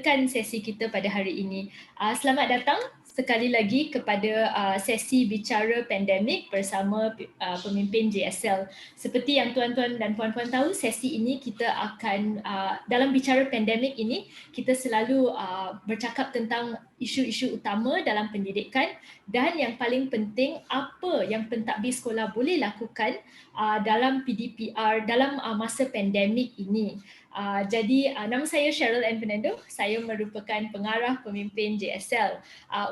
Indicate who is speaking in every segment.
Speaker 1: Kan sesi kita pada hari ini. Selamat datang sekali lagi kepada sesi bicara pandemik bersama pemimpin JSL. Seperti yang tuan-tuan dan puan-puan tahu, sesi ini kita akan dalam bicara pandemik ini kita selalu bercakap tentang isu-isu utama dalam pendidikan dan yang paling penting apa yang pentadbir sekolah boleh lakukan dalam PDPR dalam masa pandemik ini. Jadi nama saya Cheryl Ann Fernando, saya merupakan pengarah pemimpin JSL.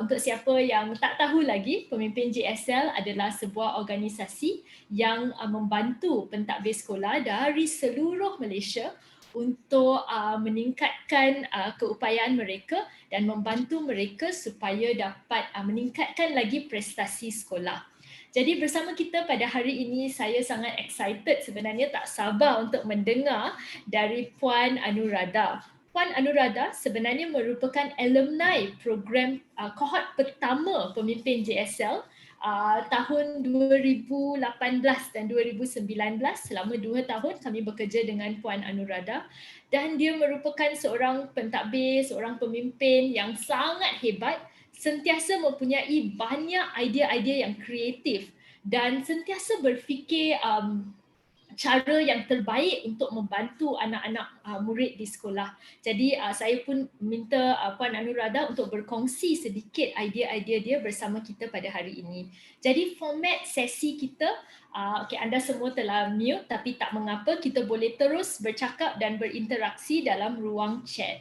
Speaker 1: Untuk siapa yang tak tahu lagi, pemimpin JSL adalah sebuah organisasi yang membantu pentadbir sekolah dari seluruh Malaysia untuk meningkatkan keupayaan mereka dan membantu mereka supaya dapat meningkatkan lagi prestasi sekolah. Jadi bersama kita pada hari ini, saya sangat excited sebenarnya, tak sabar untuk mendengar dari Puan Anuradha. Puan Anuradha sebenarnya merupakan alumni program kohort pertama pemimpin JSL tahun 2018 dan 2019. Selama 2 tahun kami bekerja dengan Puan Anuradha dan dia merupakan seorang pentadbir, seorang pemimpin yang sangat hebat, sentiasa mempunyai banyak idea-idea yang kreatif dan sentiasa berfikir cara yang terbaik untuk membantu anak-anak murid di sekolah. Jadi saya pun minta Puan Anuradha untuk berkongsi sedikit idea-idea dia bersama kita pada hari ini. Jadi format sesi kita, okay, anda semua telah mute tapi tak mengapa, kita boleh terus bercakap dan berinteraksi dalam ruang chat.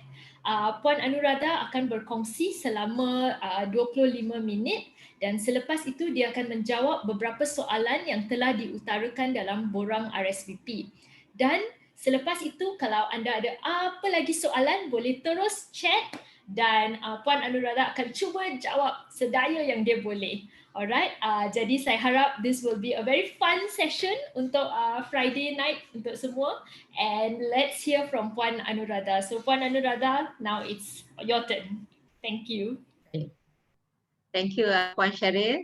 Speaker 1: Puan Anuradha akan berkongsi selama 25 minit dan selepas itu dia akan menjawab beberapa soalan yang telah diutarakan dalam borang RSVP. Dan selepas itu kalau anda ada apa lagi soalan boleh terus chat dan Puan Anuradha akan cuba jawab sedaya yang dia boleh. Alright, jadi saya harap this will be a very fun session untuk Friday night untuk semua. And let's hear from Puan Anuradha. So Puan Anuradha, now it's your turn. Thank you.
Speaker 2: Thank you Puan Cheryl.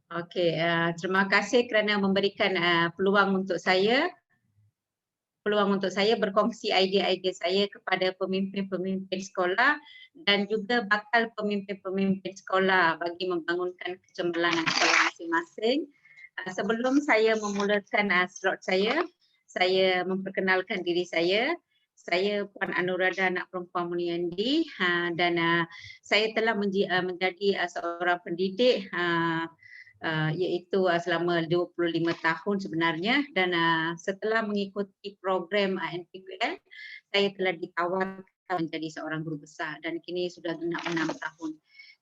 Speaker 2: Okey, terima kasih kerana memberikan peluang untuk saya berkongsi idea-idea saya kepada pemimpin-pemimpin sekolah dan juga bakal pemimpin-pemimpin sekolah bagi membangunkan kecemerlangan sekolah masing-masing. Sebelum saya memulakan slot saya memperkenalkan diri saya. Saya Puan Anuradha Anak Perempuan Mulyandi dan saya telah menjadi seorang pendidik iaitu selama 25 tahun sebenarnya dan setelah mengikuti program NPQL saya telah ditawarkan menjadi seorang guru besar dan kini sudah genap 6 tahun.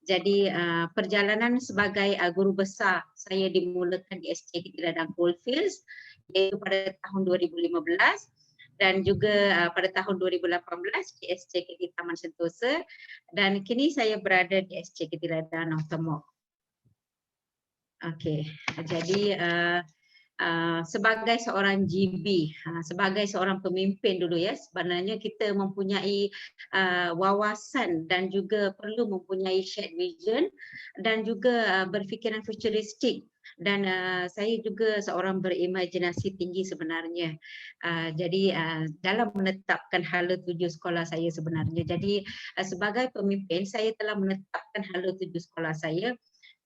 Speaker 2: Jadi perjalanan sebagai guru besar saya dimulakan di SJKT Ladang Coalfields iaitu pada tahun 2015 dan juga pada tahun 2018 di SJKT Taman Sentosa dan kini saya berada di SJKT Ladang Northamok. Okey, jadi sebagai seorang GB, sebagai seorang pemimpin dulu ya, sebenarnya kita mempunyai wawasan dan juga perlu mempunyai shared vision dan juga berfikiran futuristik dan saya juga seorang berimajinasi tinggi sebenarnya. Jadi dalam menetapkan hala tuju sekolah saya sebenarnya. Jadi sebagai pemimpin saya telah menetapkan hala tuju sekolah saya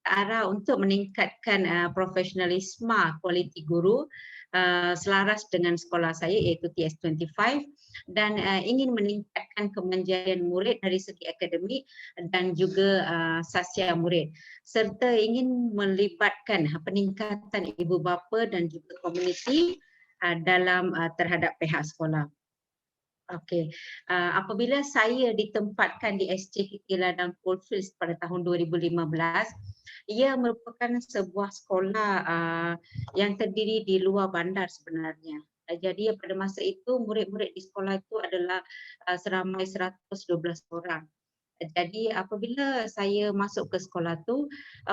Speaker 2: ke arah untuk meningkatkan profesionalisme kualiti guru selaras dengan sekolah saya iaitu TS25 dan ingin meningkatkan kemanjaian murid dari segi akademik dan juga sassia murid serta ingin melibatkan peningkatan ibu bapa dan juga komuniti dalam terhadap pihak sekolah. Okey, apabila saya ditempatkan di SJKT Ladang Coalfields pada tahun 2015, ia merupakan sebuah sekolah yang terdiri di luar bandar sebenarnya. Jadi pada masa itu murid-murid di sekolah itu adalah seramai 112 orang. Jadi apabila saya masuk ke sekolah tu,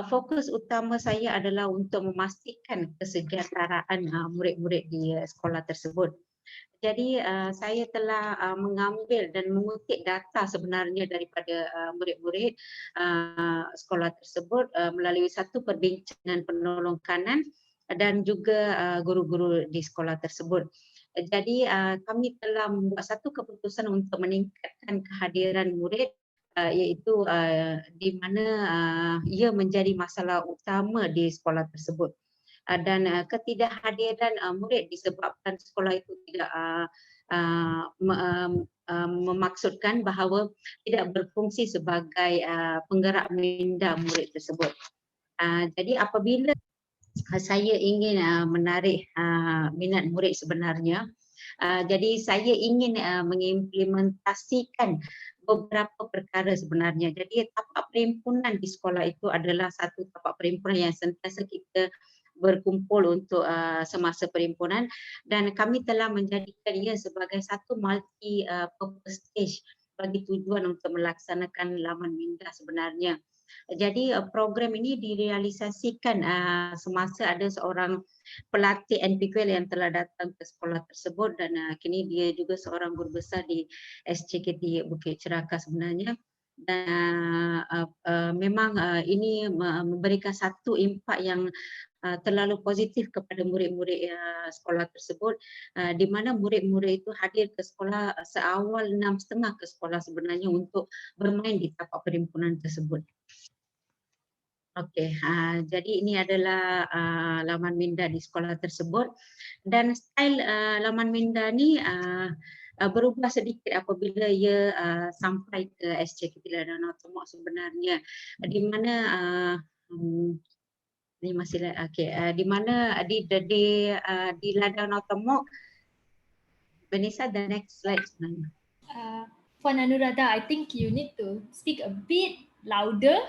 Speaker 2: fokus utama saya adalah untuk memastikan kesejahteraan murid-murid di sekolah tersebut. Jadi saya telah mengambil dan mengutip data sebenarnya daripada murid-murid sekolah tersebut melalui satu perbincangan penolong kanan dan juga guru-guru di sekolah tersebut. Jadi kami telah membuat satu keputusan untuk meningkatkan kehadiran murid, iaitu di mana ia menjadi masalah utama di sekolah tersebut. Dan ketidakhadiran murid disebabkan sekolah itu tidak memaksudkan bahawa tidak berfungsi sebagai penggerak minda murid tersebut. Jadi apabila saya ingin menarik minat murid sebenarnya, jadi saya ingin mengimplementasikan beberapa perkara sebenarnya. Jadi tapak perhimpunan di sekolah itu adalah satu tapak perhimpunan yang sentiasa kita berkumpul untuk semasa perhimpunan, dan kami telah menjadikan ia sebagai satu multi purpose stage bagi tujuan untuk melaksanakan laman minda sebenarnya. Jadi program ini direalisasikan semasa ada seorang pelatih NPQL yang telah datang ke sekolah tersebut, dan kini dia juga seorang guru besar di SJKT Bukit Ceraka sebenarnya. Dan memang ini memberikan satu impak yang terlalu positif kepada murid-murid sekolah tersebut, di mana murid-murid itu hadir ke sekolah seawal 6.30 ke sekolah sebenarnya untuk bermain di tapak perhimpunan tersebut. Okey, jadi ini adalah laman minda di sekolah tersebut, dan style laman minda ni berubah sedikit apabila ia sampai ke SJKT Ladang Tomok sebenarnya, di mana ni masih di mana di Ladang Tomok. Vanessa, the next slide sebenarnya.
Speaker 1: Puan Anuradha, I think you need to speak a bit louder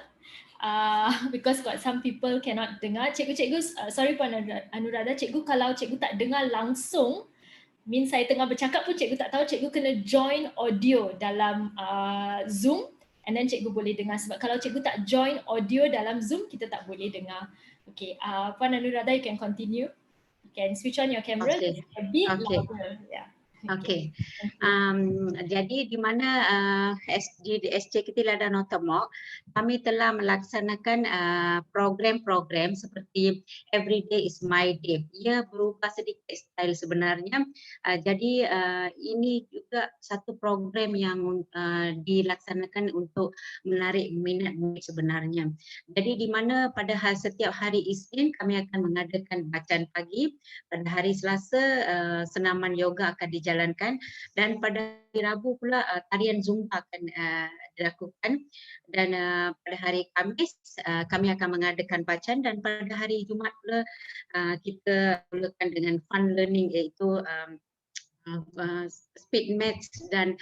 Speaker 1: because got some people cannot dengar. Cikgu, sorry Puan Anuradha, cikgu kalau cikgu tak dengar langsung, means saya tengah bercakap pun cikgu tak tahu, cikgu kena join audio dalam Zoom, and then cikgu boleh dengar. Sebab kalau cikgu tak join audio dalam Zoom, kita tak boleh dengar. Okay, Puan Anuradha, you can continue. You can switch on your camera a bit louder. Yeah.
Speaker 2: Okey. Jadi di mana di SJKT Ladang Tomok, kami telah melaksanakan program-program seperti Everyday is My Day. Ia berubah sedikit style sebenarnya. Jadi ini juga satu program yang dilaksanakan untuk menarik minat murid sebenarnya. Jadi di mana pada setiap hari Isnin kami akan mengadakan bacaan pagi, pada hari Selasa senaman yoga akan dijalankan, dan pada hari Rabu pula tarian Zumba akan dilakukan, dan pada hari Khamis kami akan mengadakan bacaan, dan pada hari Jumaat pula kita mulakan dengan fun learning, iaitu speed maths dan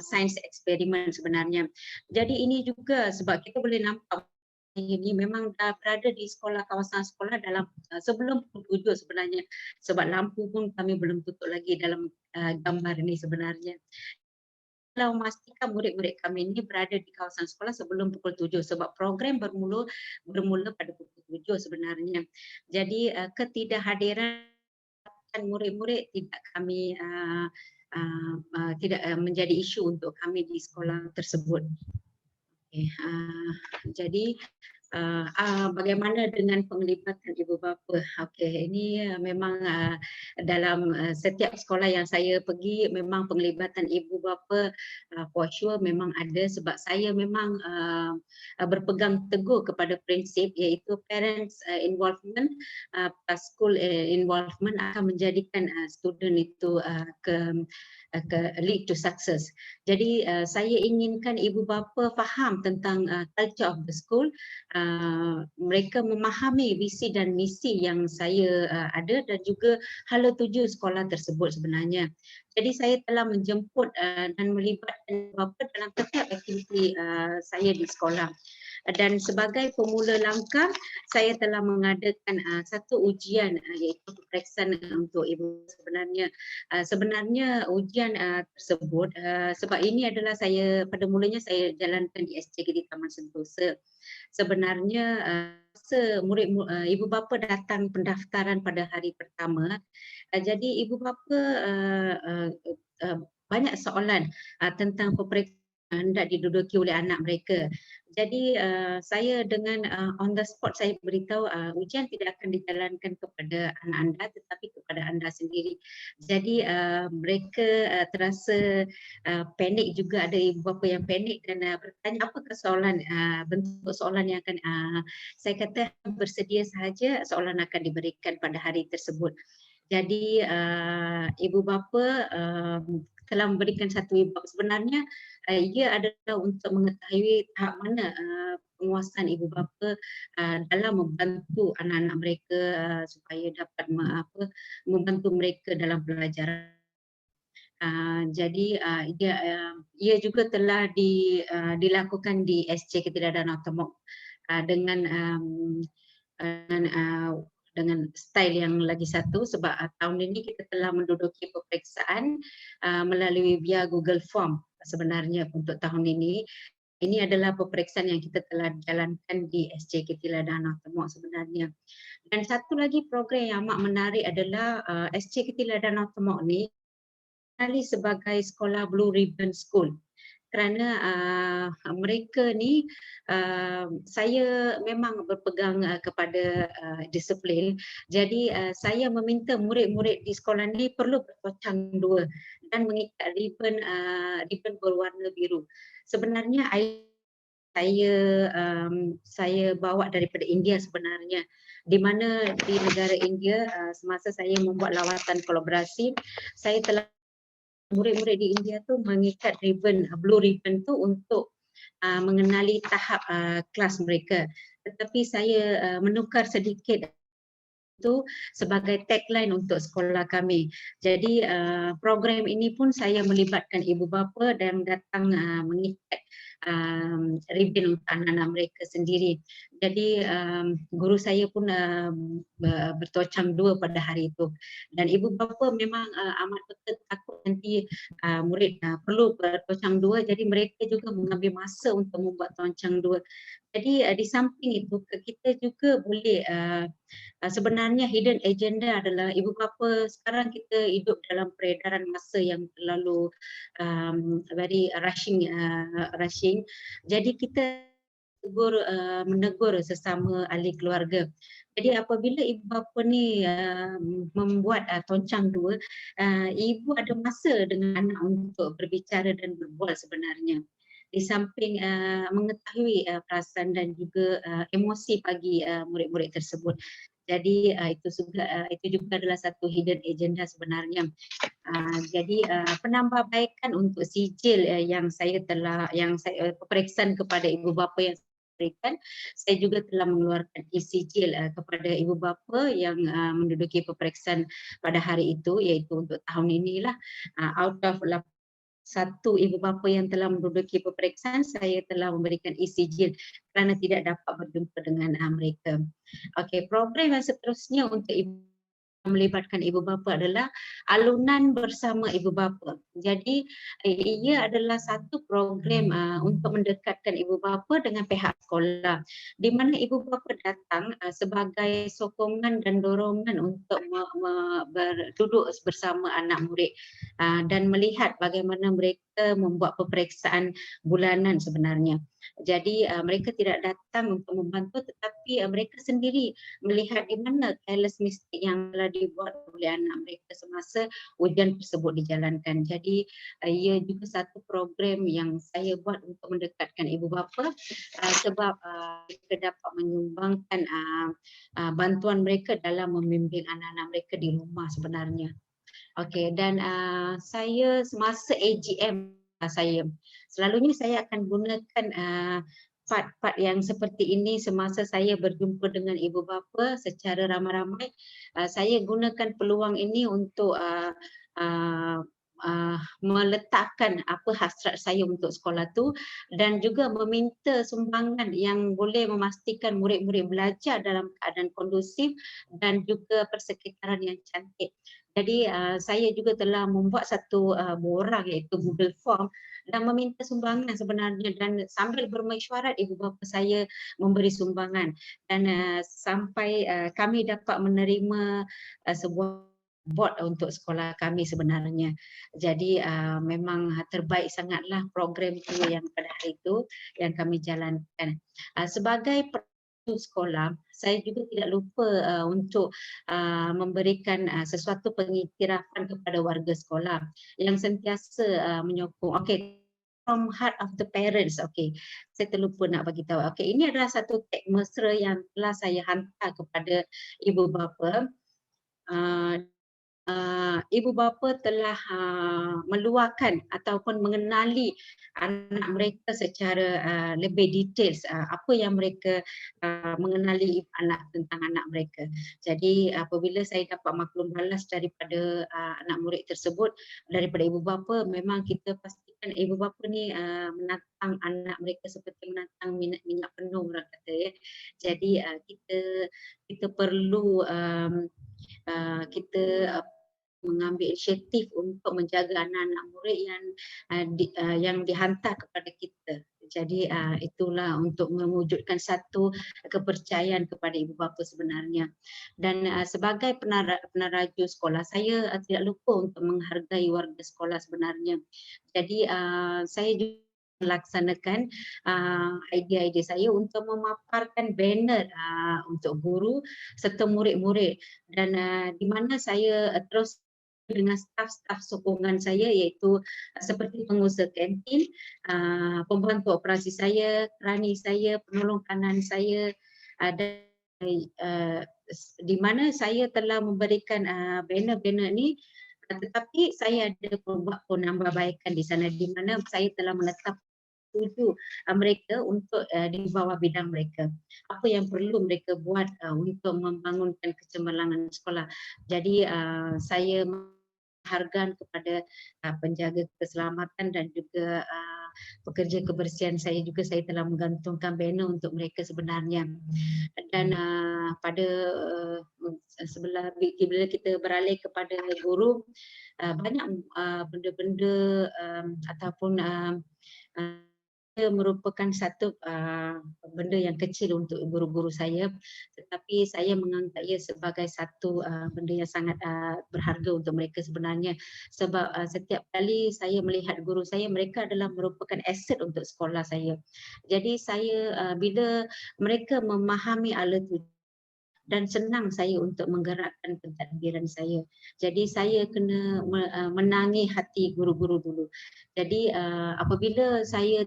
Speaker 2: science eksperimen sebenarnya. Jadi ini juga sebab kita boleh nampak ini memang dah berada di sekolah, kawasan sekolah dalam sebelum pukul 7 sebenarnya, sebab lampu pun kami belum tutup lagi dalam gambar ini sebenarnya. Kalau memastikan murid-murid kami ini berada di kawasan sekolah sebelum pukul 7 sebab program bermula pada pukul 7 sebenarnya. Jadi ketidakhadiran murid-murid tidak kami tidak menjadi isu untuk kami di sekolah tersebut. Okay. Jadi bagaimana dengan penglibatan ibu bapa? Okey, ini memang dalam setiap sekolah yang saya pergi memang penglibatan ibu bapa for sure memang ada, sebab saya memang berpegang teguh kepada prinsip iaitu parents involvement plus school involvement akan menjadikan student itu ke lead to success. Jadi saya inginkan ibu bapa faham tentang culture of the school, mereka memahami visi dan misi yang saya ada, dan juga hala tuju sekolah tersebut sebenarnya. Jadi saya telah menjemput dan melibatkan ibu bapa dalam setiap aktiviti saya di sekolah. Dan sebagai pemula langkah, saya telah mengadakan satu ujian iaitu peperiksaan untuk ibu sebenarnya. Sebenarnya ujian tersebut sebab ini adalah pada mulanya saya jalankan di SJKT Taman Sentosa. Sebenarnya ibu bapa datang pendaftaran pada hari pertama, jadi ibu bapa banyak soalan tentang peperiksaan hendak diduduki oleh anak mereka. Jadi saya dengan on the spot saya beritahu ujian tidak akan dijalankan kepada anak anda tetapi kepada anda sendiri. Jadi mereka terasa panik juga, ada ibu bapa yang panik dan bertanya apakah soalan bentuk soalan yang akan saya kata bersedia sahaja soalan akan diberikan pada hari tersebut. Jadi ibu bapa telah memberikan satu imbau. Sebenarnya ia adalah untuk mengetahui tahap mana penguasaan ibu bapa dalam membantu anak-anak mereka supaya dapat membantu mereka dalam pelajaran. Jadi ia juga telah dilakukan di SC Keteladanan Automok dengan dengan style yang lagi satu sebab tahun ini kita telah menduduki peperiksaan melalui via Google Form sebenarnya untuk tahun ini. Ini adalah peperiksaan yang kita telah jalankan di SC Keteladanan Automok sebenarnya. Dan satu lagi program yang amat menarik adalah SC Keteladanan Automok ni sebagai sekolah Blue Ribbon School. Kerana mereka ni saya memang berpegang kepada disiplin. Jadi saya meminta murid-murid di sekolah ni perlu bertocang dua dan mengikat ribbon berwarna biru. Sebenarnya saya bawa daripada India sebenarnya, di mana di negara India semasa saya membuat lawatan kolaborasi, saya telah murid-murid di India tu mengikat ribbon, blue ribbon tu untuk mengenali tahap kelas mereka. Tetapi saya menukar sedikit itu sebagai tagline untuk sekolah kami. Jadi program ini pun saya melibatkan ibu bapa dan datang mengikat ribbon untuk anak-anak mereka sendiri. Jadi guru saya pun bertocang dua pada hari itu. Dan ibu bapa memang amat takut nanti murid perlu bertocang dua, jadi mereka juga mengambil masa untuk membuat tocang dua. Jadi di samping itu kita juga boleh sebenarnya hidden agenda adalah ibu bapa sekarang kita hidup dalam peredaran masa yang terlalu very rushing. Jadi kita menegur sesama ahli keluarga. Jadi apabila ibu bapa ni membuat toncang dua, ibu ada masa dengan anak untuk berbicara dan berbual sebenarnya. Di samping mengetahui perasaan dan juga emosi bagi murid-murid tersebut. Jadi itu juga adalah satu hidden agenda sebenarnya. Jadi penambahbaikan untuk sijil yang saya peperiksaan kepada ibu bapa yang saya berikan, saya juga telah mengeluarkan e-sijil kepada ibu bapa yang menduduki peperiksaan pada hari itu, iaitu untuk tahun inilah out of satu ibu bapa yang telah menduduki peperiksaan, saya telah memberikan e-sijil kerana tidak dapat berjumpa dengan mereka. Okey, program yang seterusnya untuk melibatkan ibu bapa adalah alunan bersama ibu bapa. Jadi ia adalah satu program untuk mendekatkan ibu bapa dengan pihak sekolah, di mana ibu bapa datang sebagai sokongan dan dorongan untuk duduk bersama anak murid dan melihat bagaimana mereka membuat peperiksaan bulanan sebenarnya. Jadi mereka tidak datang untuk membantu tetapi mereka sendiri melihat di mana careless mistake yang telah dibuat oleh anak mereka semasa ujian tersebut dijalankan. Jadi ia juga satu program yang saya buat untuk mendekatkan ibu bapa sebab mereka dapat menyumbangkan bantuan mereka dalam membimbing anak-anak mereka di rumah sebenarnya. Okey, dan saya semasa AGM saya selalunya saya akan gunakan part-part yang seperti ini semasa saya berjumpa dengan ibu bapa secara ramai-ramai. Saya gunakan peluang ini untuk meletakkan apa hasrat saya untuk sekolah tu dan juga meminta sumbangan yang boleh memastikan murid-murid belajar dalam keadaan kondusif dan juga persekitaran yang cantik. Jadi saya juga telah membuat satu borang iaitu Google Form dan meminta sumbangan sebenarnya, dan sambil bermesyuarat ibu bapa saya memberi sumbangan dan sampai kami dapat menerima sebuah board untuk sekolah kami sebenarnya. Jadi memang terbaik sangatlah program itu yang pada hari itu yang kami jalankan. Sebagai perlu sekolah, saya juga tidak lupa untuk memberikan sesuatu pengiktirafan kepada warga sekolah yang sentiasa menyokong. Okey, from heart of the parents. Okey, saya terlupa nak bagi tahu. Okey, ini adalah satu teks mesra yang telah saya hantar kepada ibu bapa. Uh, ibu bapa telah meluahkan ataupun mengenali anak mereka secara lebih detail, apa yang mereka mengenali anak tentang anak mereka. Jadi apabila saya dapat maklum balas daripada anak murid tersebut daripada ibu bapa, memang kita pastikan ibu bapa ni menatang anak mereka seperti menatang minyak penuh, orang kata ya. Jadi kita perlu kita mengambil inisiatif untuk menjaga anak-anak murid yang dihantar kepada kita. Jadi itulah untuk mewujudkan satu kepercayaan kepada ibu bapa sebenarnya. Dan sebagai penaraju sekolah, saya tidak lupa untuk menghargai warga sekolah sebenarnya. Jadi saya juga melaksanakan idea-idea saya untuk memaparkan banner untuk guru serta murid-murid, dan di mana saya terus dengan staf-staf sokongan saya, iaitu seperti pengusaha kantin, pembantu operasi saya, kerani saya, penolong kanan saya, dan di mana saya telah memberikan banner-banner ni, tetapi saya ada buat penambahbaikan di sana, di mana saya telah menetap tuju mereka untuk di bawah bidang mereka. Apa yang perlu mereka buat untuk membangunkan kecemerlangan sekolah. Jadi saya menghargai kepada penjaga keselamatan dan juga pekerja kebersihan saya juga, saya telah menggantungkan banner untuk mereka sebenarnya. Dan pada sebelah bila kita beralih kepada guru, banyak benda-benda ataupun merupakan satu benda yang kecil untuk guru-guru saya, tetapi saya menganggap ia sebagai satu benda yang sangat berharga untuk mereka sebenarnya, sebab setiap kali saya melihat guru saya, mereka adalah merupakan aset untuk sekolah saya. Jadi saya bila mereka memahami ala tuju, dan senang saya untuk menggerakkan pentadbiran saya. Jadi saya kena menangi hati guru-guru dulu. Jadi apabila saya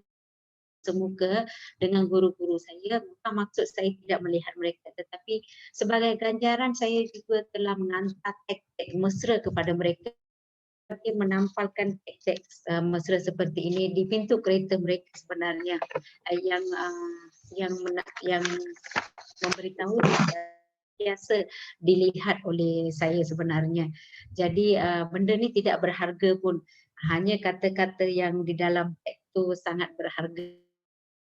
Speaker 2: semuka dengan guru-guru saya, bukan maksud saya tidak melihat mereka, tetapi sebagai ganjaran saya juga telah menghantar teks-teks mesra kepada mereka, seperti menampalkan teks-teks mesra seperti ini di pintu kereta mereka sebenarnya, yang memberitahu biasa dilihat oleh saya sebenarnya. Jadi benda ni tidak berharga pun, hanya kata-kata yang di dalam teks tu sangat berharga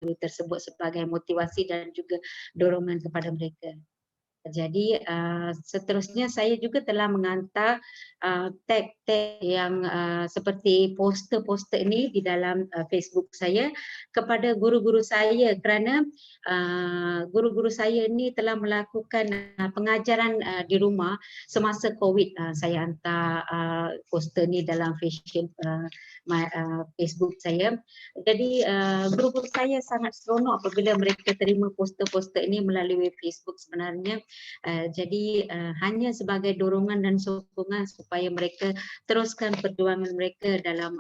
Speaker 2: tersebut sebagai motivasi dan juga dorongan kepada mereka. Jadi seterusnya saya juga telah mengantar tag-tag yang seperti poster-poster ini di dalam Facebook saya kepada guru-guru saya, kerana guru-guru saya ini telah melakukan pengajaran di rumah semasa COVID. Saya hantar poster ni dalam Facebook saya. Jadi guru-guru saya sangat seronok apabila mereka terima poster-poster ini melalui Facebook sebenarnya. Jadi hanya sebagai dorongan dan sokongan supaya mereka teruskan perjuangan mereka dalam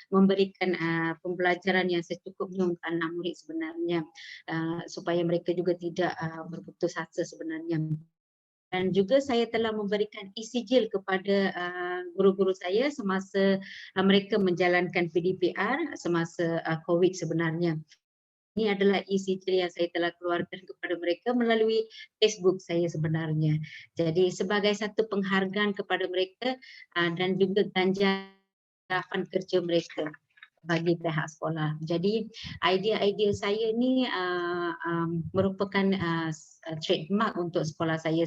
Speaker 2: memberikan pembelajaran yang secukupnya untuk anak murid sebenarnya, supaya mereka juga tidak berputus asa sebenarnya. Dan juga saya telah memberikan e-sijil kepada guru-guru saya semasa mereka menjalankan PDPR semasa COVID sebenarnya. Ini adalah e-sijil yang saya telah keluarkan kepada mereka melalui Facebook saya sebenarnya. Jadi sebagai satu penghargaan kepada mereka dan juga ganjaran kerja mereka bagi pihak sekolah. Jadi idea-idea saya ni merupakan trademark untuk sekolah saya.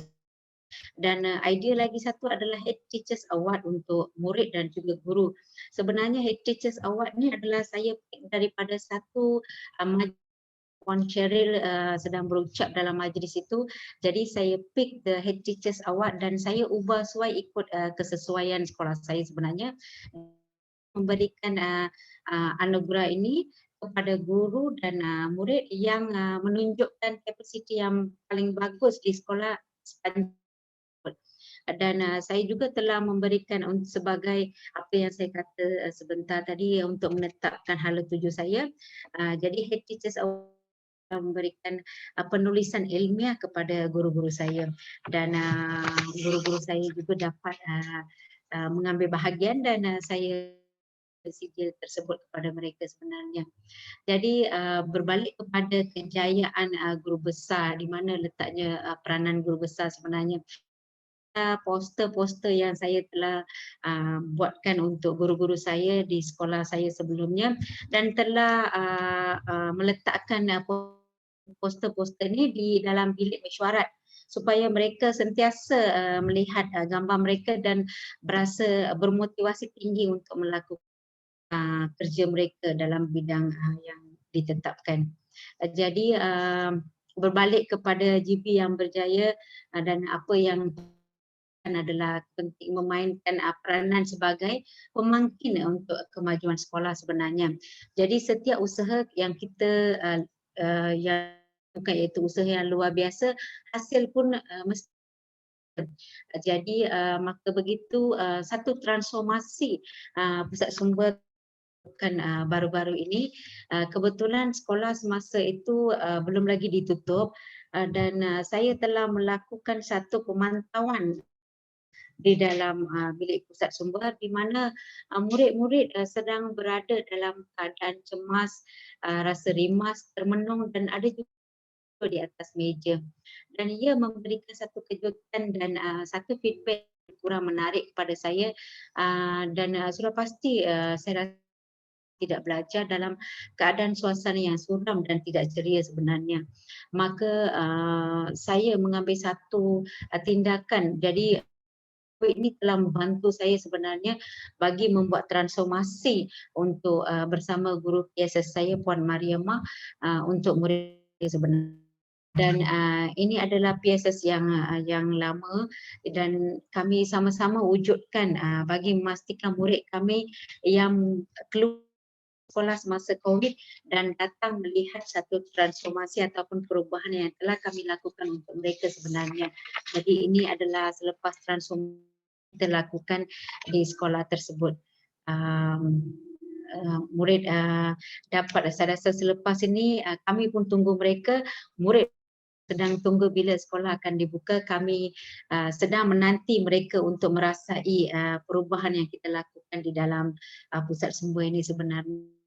Speaker 2: Dan idea lagi satu adalah Head Teachers Award untuk murid dan juga guru. Sebenarnya Head Teachers Award ni adalah saya pick daripada satu Puan Cheryl sedang berucap dalam majlis itu, jadi saya pick the head teachers award dan saya ubah suai ikut kesesuaian sekolah saya sebenarnya, memberikan anugerah ini kepada guru dan murid yang menunjukkan kapasiti yang paling bagus di sekolah sepanjang. Dan saya juga telah memberikan sebagai apa yang saya kata sebentar tadi untuk menetapkan hala tuju saya. Jadi head teachers award memberikan penulisan ilmiah kepada guru-guru saya dan guru-guru saya juga dapat mengambil bahagian dan saya sijil tersebut kepada mereka sebenarnya. Jadi berbalik kepada kejayaan guru besar, di mana letaknya peranan guru besar sebenarnya. Poster-poster yang saya telah buatkan untuk guru-guru saya di sekolah saya sebelumnya dan telah meletakkan poster-poster ini di dalam bilik mesyuarat supaya mereka sentiasa melihat gambar mereka dan berasa bermotivasi tinggi untuk melakukan kerja mereka dalam bidang yang ditetapkan. Jadi berbalik kepada GB yang berjaya dan apa yang adalah penting memainkan peranan sebagai pemangkin untuk kemajuan sekolah sebenarnya. Jadi setiap usaha yang kita yang iaitu usaha yang luar biasa, hasil pun mesti. Jadi maka begitu satu transformasi pusat sumber baru-baru ini, kebetulan sekolah semasa itu belum lagi ditutup dan saya telah melakukan satu pemantauan di dalam bilik pusat sumber di mana murid-murid sedang berada dalam keadaan cemas, rasa rimas, termenung dan ada juga di atas meja. Dan ia memberikan satu kejutan dan satu feedback kurang menarik kepada saya dan sudah pasti saya rasa tidak belajar dalam keadaan suasana yang suram dan tidak ceria sebenarnya. Maka saya mengambil satu tindakan. Jadi ini telah membantu saya sebenarnya bagi membuat transformasi untuk bersama guru PSS saya Puan Mariamah untuk murid sebenarnya. Dan ini adalah PSS yang lama dan kami sama-sama wujudkan bagi memastikan murid kami yang keluar sekolah semasa COVID dan datang melihat satu transformasi ataupun perubahan yang telah kami lakukan untuk mereka sebenarnya. Jadi ini adalah selepas transformasi kita lakukan di sekolah tersebut. Murid dapat, saya rasa selepas ini kami pun tunggu mereka, murid sedang tunggu bila sekolah akan dibuka, kami sedang menanti mereka untuk merasai perubahan yang kita lakukan di dalam pusat sumber ini sebenarnya.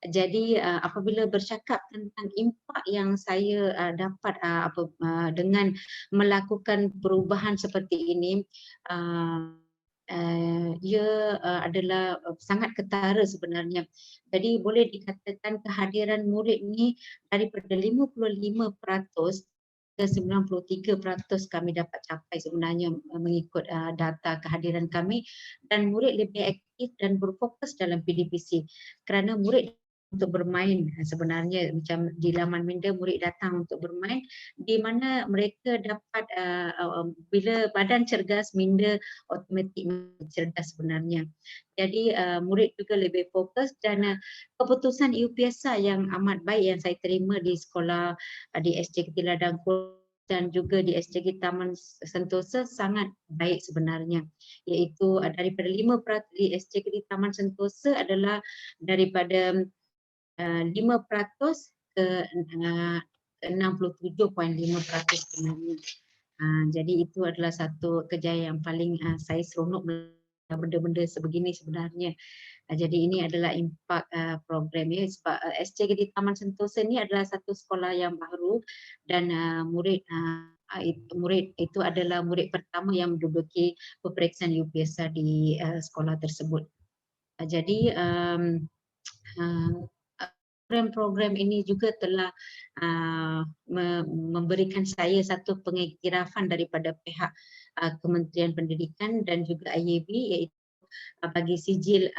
Speaker 2: Jadi apabila bercakap tentang impak yang saya dapat dengan melakukan perubahan seperti ini, ia adalah sangat ketara sebenarnya. Jadi boleh dikatakan kehadiran murid ni daripada 55% ke 93% kami dapat capai sebenarnya mengikut data kehadiran kami dan murid lebih aktif dan berfokus dalam PDPC kerana murid untuk bermain sebenarnya macam di laman minda murid datang untuk bermain di mana mereka dapat bila badan cergas minda automatik cerdas sebenarnya. Jadi murid juga lebih fokus dan keputusan UPSA yang amat baik yang saya terima di sekolah di SJKT Ladang dan juga di SJKT Taman Sentosa sangat baik sebenarnya, iaitu daripada 5% di SJKT Taman Sentosa adalah daripada 5% ke 67.5% sebenarnya. Jadi itu adalah satu kejayaan yang paling saya seronok benda-benda sebegini sebenarnya. Jadi ini adalah impak program ya, sebab SJKT Taman Sentosa ini adalah satu sekolah yang baru dan murid itu adalah murid pertama yang menduduki peperiksaan UPSA di sekolah tersebut. Jadi program-program ini juga telah memberikan saya satu pengiktirafan daripada pihak Kementerian Pendidikan dan juga IAB, iaitu bagi sijil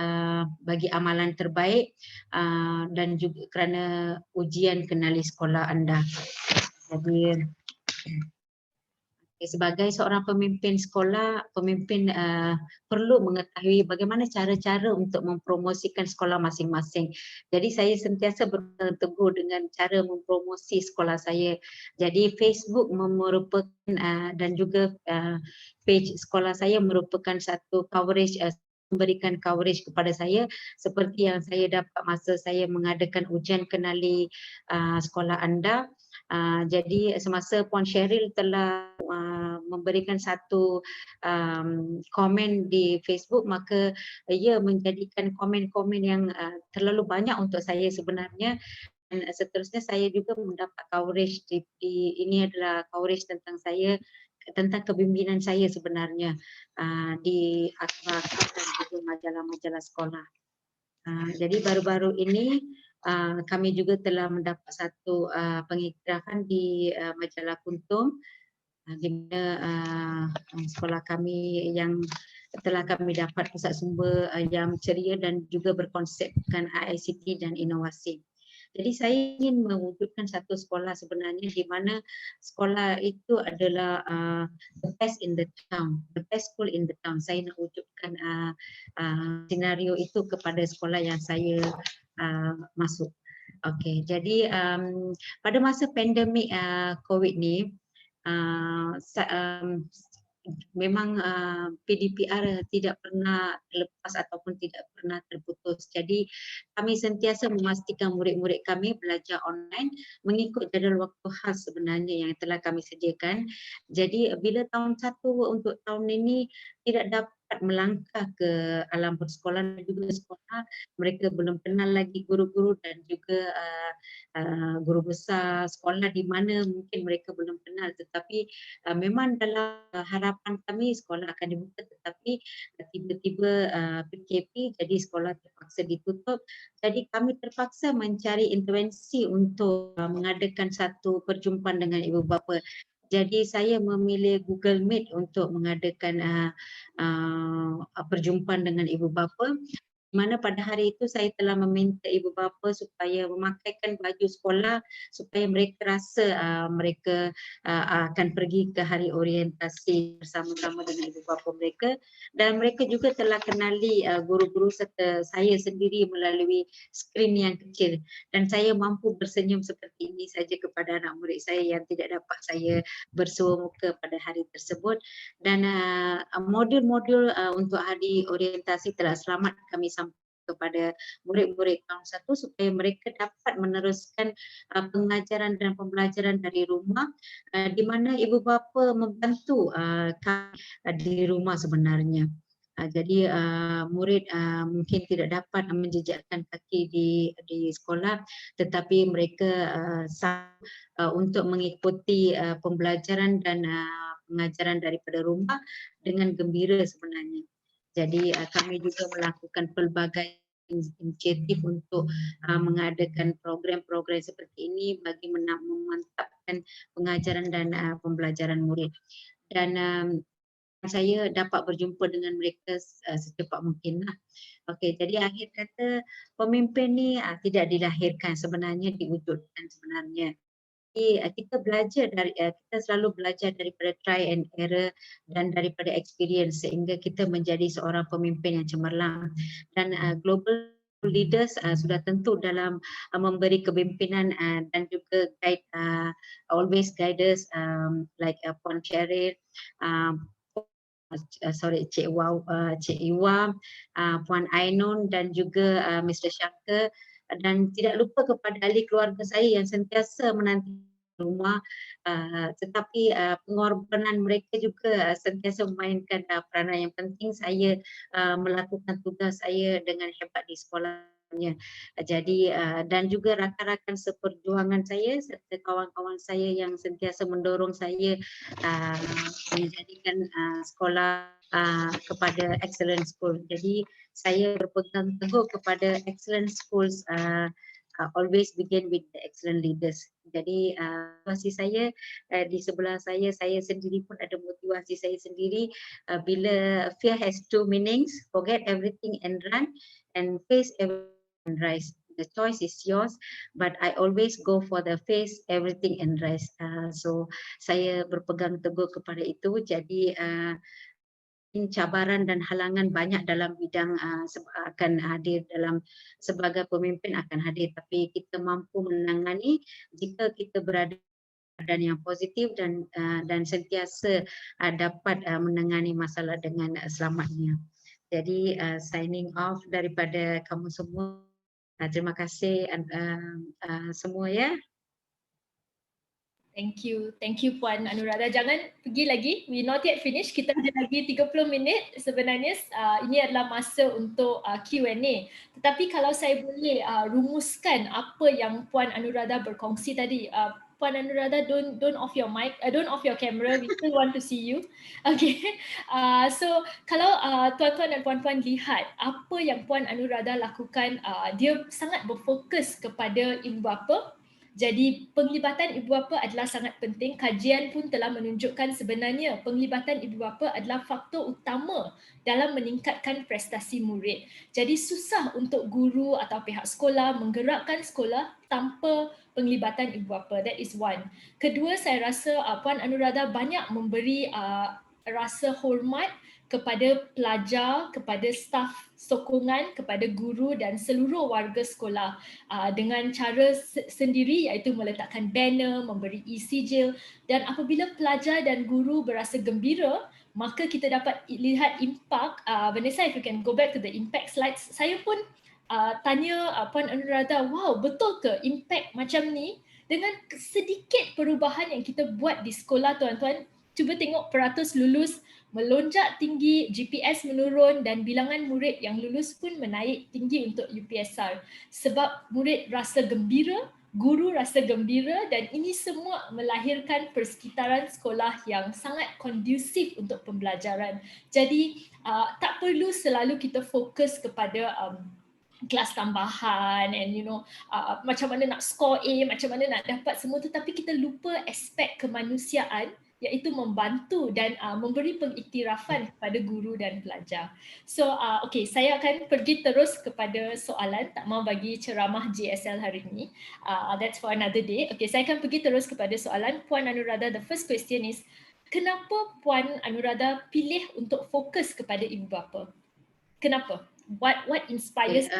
Speaker 2: bagi amalan terbaik dan juga kerana ujian kenali sekolah anda. Jadi sebagai seorang pemimpin sekolah, pemimpin perlu mengetahui bagaimana cara-cara untuk mempromosikan sekolah masing-masing. Jadi saya sentiasa berpegang teguh dengan cara mempromosi sekolah saya. Jadi Facebook merupakan dan juga page sekolah saya merupakan satu coverage, memberikan coverage kepada saya seperti yang saya dapat masa saya mengadakan ujian kenali sekolah anda. Jadi semasa Puan Sheryl telah memberikan satu komen di Facebook, maka ia menjadikan komen-komen yang terlalu banyak untuk saya sebenarnya. Dan seterusnya saya juga mendapat coverage ini adalah coverage tentang saya, tentang kepimpinan saya sebenarnya di akhbar-akhbar dan juga majalah-majalah sekolah. Jadi baru-baru ini kami juga telah mendapat satu pengiktirafan di majalah Kuntum, di mana sekolah kami yang telah kami dapat pusat sumber yang ceria dan juga berkonsepkan ICT dan inovasi. Jadi saya ingin mewujudkan satu sekolah sebenarnya di mana sekolah itu adalah the best in the town, the best school in the town. Saya nak wujudkan senario itu kepada sekolah yang saya masuk. Okey, jadi pada masa pandemik COVID ni, memang PDPR tidak pernah lepas ataupun tidak pernah terputus. Jadi kami sentiasa memastikan murid-murid kami belajar online mengikut jadual waktu khas sebenarnya yang telah kami sediakan. Jadi bila tahun 1 untuk tahun ini tidak dapat melangkah ke alam persekolahan dan juga sekolah, mereka belum kenal lagi guru-guru dan juga guru besar sekolah di mana mungkin mereka belum kenal, tetapi memang dalam harapan kami sekolah akan dibuka, tetapi tiba-tiba PKP jadi sekolah terpaksa ditutup. Jadi kami terpaksa mencari intervensi untuk mengadakan satu perjumpaan dengan ibu bapa. Jadi saya memilih Google Meet untuk mengadakan perjumpaan dengan ibu bapa, mana pada hari itu saya telah meminta ibu bapa supaya memakaikan baju sekolah supaya mereka rasa mereka akan pergi ke hari orientasi bersama-sama dengan ibu bapa mereka, dan mereka juga telah kenali guru-guru serta saya sendiri melalui skrin yang kecil, dan saya mampu bersenyum seperti ini saja kepada anak murid saya yang tidak dapat saya bersua muka pada hari tersebut. Dan modul-modul untuk hari orientasi telah selamat kami sampaikan kepada murid-murid tahun 1 supaya mereka dapat meneruskan pengajaran dan pembelajaran dari rumah, di mana ibu bapa membantu kami di rumah sebenarnya. Jadi murid mungkin tidak dapat menjejakkan kaki di sekolah, tetapi mereka untuk mengikuti pembelajaran dan pengajaran daripada rumah dengan gembira sebenarnya. Jadi kami juga melakukan pelbagai inisiatif untuk mengadakan program-program seperti ini bagi memantapkan pengajaran dan pembelajaran murid. Dan saya dapat berjumpa dengan mereka secepat mungkin lah. Okey, jadi akhir kata pemimpin ni tidak dilahirkan, sebenarnya diwujudkan sebenarnya. Kita belajar kita selalu belajar daripada try and error dan daripada experience sehingga kita menjadi seorang pemimpin yang cemerlang. Dan global leaders sudah tentu dalam memberi kepimpinan dan juga guide, always guide us like Puan Sheryl, Cik Iwa, Puan Ainun dan juga Mr. Syaka, dan tidak lupa kepada ahli keluarga saya yang sentiasa menanti rumah, tetapi pengorbanan mereka juga sentiasa memainkan peranan yang penting. Saya melakukan tugas saya dengan hebat di sekolahnya. Jadi dan juga rakan-rakan seperjuangan saya serta kawan-kawan saya yang sentiasa mendorong saya menjadikan sekolah kepada excellent school. Jadi saya berpegang teguh kepada excellent schools, always begin with the excellent leaders. Jadi motivasi saya di sebelah saya sendiri pun ada motivasi saya sendiri bila fear has two meanings, forget everything and run and face everything and rise. The choice is yours, but I always go for the face everything and rise. So saya berpegang teguh kepada itu. Jadi cabaran dan halangan banyak dalam bidang akan hadir dalam sebagai pemimpin akan hadir, tapi kita mampu menangani jika kita berada dan yang positif dan sentiasa dapat menangani masalah dengan selamatnya. Jadi signing off daripada kamu semua. Terima kasih semua ya.
Speaker 1: Thank you Puan Anuradha. Jangan pergi lagi, we not yet finish. Kita ada lagi 30 minit sebenarnya. Ini adalah masa untuk Q&A. Tetapi kalau saya boleh rumuskan apa yang Puan Anuradha berkongsi tadi. Puan Anuradha, don't off your mic, don't off your camera. We still want to see you. Okay. So kalau tuan-tuan dan puan-puan lihat apa yang Puan Anuradha lakukan, dia sangat berfokus kepada ibu bapa. Jadi penglibatan ibu bapa adalah sangat penting. Kajian pun telah menunjukkan sebenarnya penglibatan ibu bapa adalah faktor utama dalam meningkatkan prestasi murid. Jadi susah untuk guru atau pihak sekolah menggerakkan sekolah tanpa penglibatan ibu bapa. That is one. Kedua, saya rasa Puan Anuradha banyak memberi rasa hormat kepada pelajar, kepada staf sokongan, kepada guru dan seluruh warga sekolah dengan cara sendiri, iaitu meletakkan banner, memberi e-sijil, dan apabila pelajar dan guru berasa gembira, maka kita dapat lihat impak. Vanessa, if you can go back to the impact slides. Saya pun tanya Puan Anuradha, wow, betul ke impact macam ni? Dengan sedikit perubahan yang kita buat di sekolah, tuan-tuan, cuba tengok peratus lulus melonjak tinggi, GPS menurun dan bilangan murid yang lulus pun menaik tinggi untuk UPSR. Sebab murid rasa gembira, guru rasa gembira, dan ini semua melahirkan persekitaran sekolah yang sangat kondusif untuk pembelajaran. Jadi tak perlu selalu kita fokus kepada kelas tambahan and macam mana nak score A, macam mana nak dapat semua tu, tapi kita lupa aspek kemanusiaan, iaitu membantu dan memberi pengiktirafan kepada guru dan pelajar. So okay, saya akan pergi terus kepada soalan, tak mau bagi ceramah JSL hari ini. That's for another day. Okay, saya akan pergi terus kepada soalan. Puan Anuradha, the first question is, kenapa Puan Anuradha pilih untuk fokus kepada ibu bapa? Kenapa? What inspires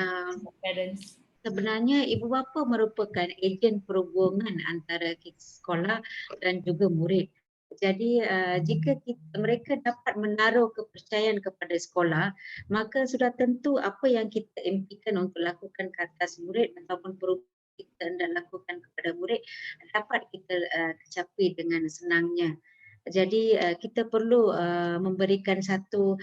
Speaker 1: parents?
Speaker 2: Sebenarnya ibu bapa merupakan ejen perhubungan antara sekolah dan juga murid. Jadi jika mereka dapat menaruh kepercayaan kepada sekolah, maka sudah tentu apa yang kita impikan untuk lakukan ke atas murid ataupun perubahan kita hendak lakukan kepada murid dapat kita capai dengan senangnya. Jadi kita perlu memberikan satu,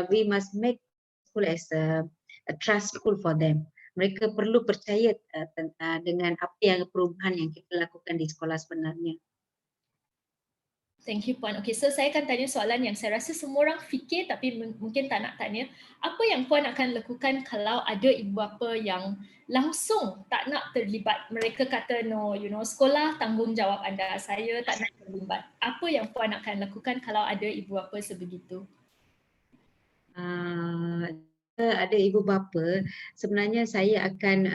Speaker 2: we must make school as a trust school for them. Mereka perlu percaya dengan apa yang perubahan yang kita lakukan di sekolah sebenarnya.
Speaker 1: Thank you Puan. Okay, so saya akan tanya soalan yang saya rasa semua orang fikir tapi mungkin tak nak tanya. Apa yang Puan akan lakukan kalau ada ibu bapa yang langsung tak nak terlibat? Mereka kata no, sekolah tanggungjawab anda, saya tak nak terlibat. Apa yang Puan akan lakukan kalau ada ibu bapa sebegitu?
Speaker 2: Ada ibu bapa, sebenarnya saya akan